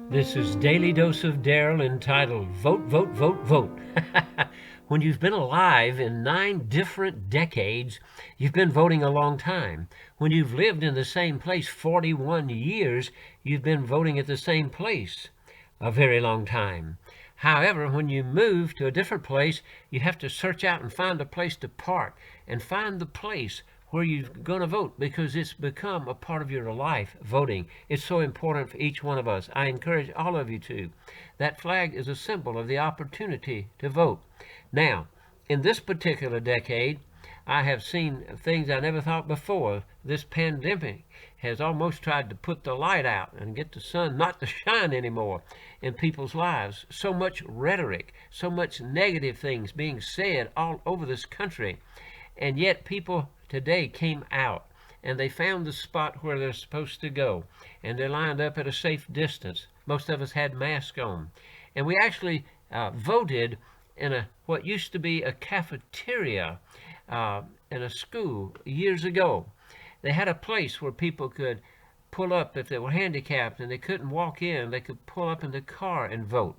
This is Daily Dose of Daryl entitled Vote, Vote, Vote, Vote. When you've been alive in 9 different decades, you've been voting a long time. When you've lived in the same place 41 years, you've been voting at the same place a very long time. However, when you move to a different place, you have to search out and find a place to park and find the place where you're going to vote, because it's become a part of your life. Voting, it's so important for each one of us. I encourage all of you to. That flag is a symbol of the opportunity to vote. Now, in this particular decade, I have seen things I never thought before. This pandemic has almost tried to put the light out and get the sun not to shine anymore in people's lives. So much rhetoric, so much negative things being said all over this country. And yet people today came out and they found the spot where they're supposed to go, and they lined up at a safe distance. Most of us had masks on, and we actually voted in what used to be a cafeteria in a school years ago. They had a place where people could pull up if they were handicapped and they couldn't walk in. They could pull up in the car and vote.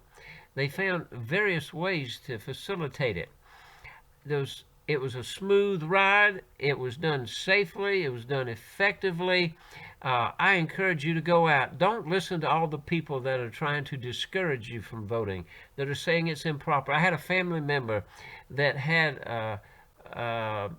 They found various ways to facilitate it. It was a smooth ride. It was done safely. It was done effectively. I encourage you to go out. Don't listen to all the people that are trying to discourage you from voting, that are saying it's improper. I had a family member that had a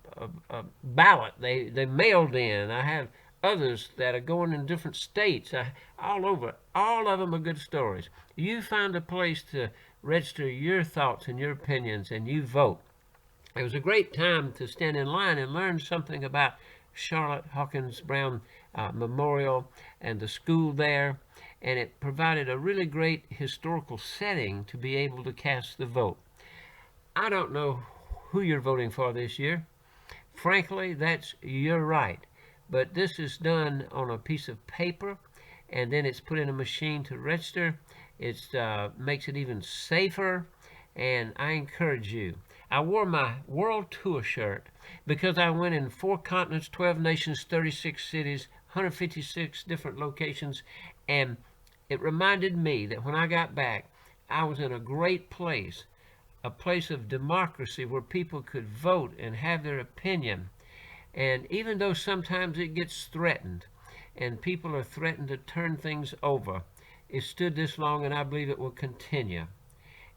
ballot they mailed in. I have others that are going in different states, all over. All of them are good stories. You find a place to register your thoughts and your opinions, and you vote. It was a great time to stand in line and learn something about Charlotte Hawkins Brown Memorial and the school there, and it provided a really great historical setting to be able to cast the vote. I don't know who you're voting for this year. Frankly, that's your right. But this is done on a piece of paper, and then it's put in a machine to register. It makes it even safer, and I encourage you. I wore my World Tour shirt because I went in 4 continents, 12 nations, 36 cities, 156 different locations, and it reminded me that when I got back, I was in a great place, a place of democracy where people could vote and have their opinion. And even though sometimes it gets threatened and people are threatened to turn things over, it stood this long, and I believe it will continue.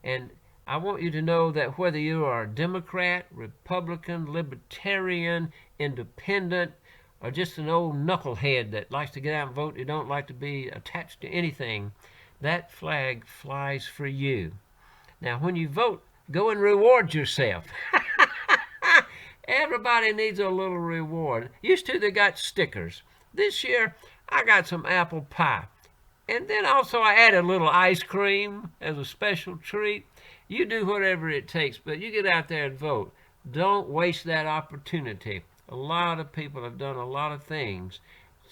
And I want you to know that whether you are a Democrat, Republican, Libertarian, Independent, or just an old knucklehead that likes to get out and vote, you don't like to be attached to anything, that flag flies for you. Now, when you vote, go and reward yourself. Everybody needs a little reward. Used to, they got stickers. This year, I got some apple pie. And then also I added a little ice cream as a special treat. You do whatever it takes, but you get out there and vote. Don't waste that opportunity. A lot of people have done a lot of things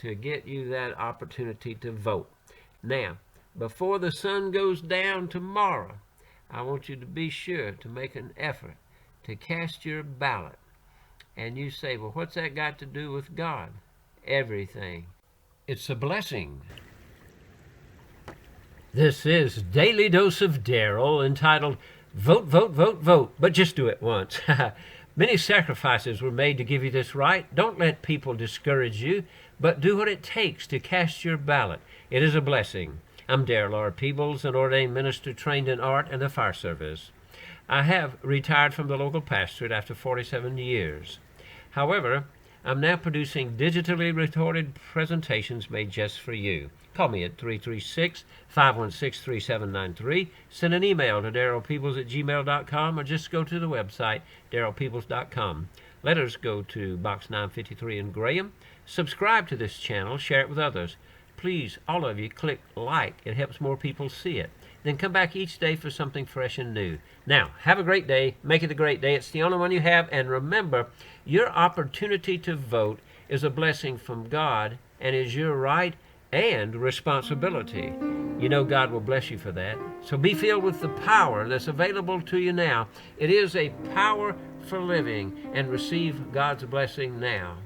to get you that opportunity to vote. Now, before the sun goes down tomorrow, I want you to be sure to make an effort to cast your ballot. And you say, well, what's that got to do with God? Everything. It's a blessing. This is Daily Dose of Daryl entitled Vote, Vote, Vote, Vote, but just do it once. Many sacrifices were made to give you this right. Don't let people discourage you, but do what it takes to cast your ballot. It is a blessing. I'm Daryl R. Peebles, an ordained minister trained in art and the fire service. I have retired from the local pastorate after 47 years. However, I'm now producing digitally recorded presentations made just for you. Call me at 336-516-3793. Send an email to darylpeebles@gmail.com, or just go to the website, darylpeebles.com. Letters go to Box 953 in Graham. Subscribe to this channel. Share it with others. Please, all of you, click like. It helps more people see it. Then come back each day for something fresh and new. Now, have a great day. Make it a great day. It's the only one you have. And remember, your opportunity to vote is a blessing from God and is your right and responsibility. You know God will bless you for that. So be filled with the power that's available to you now. It is a power for living, and receive God's blessing now.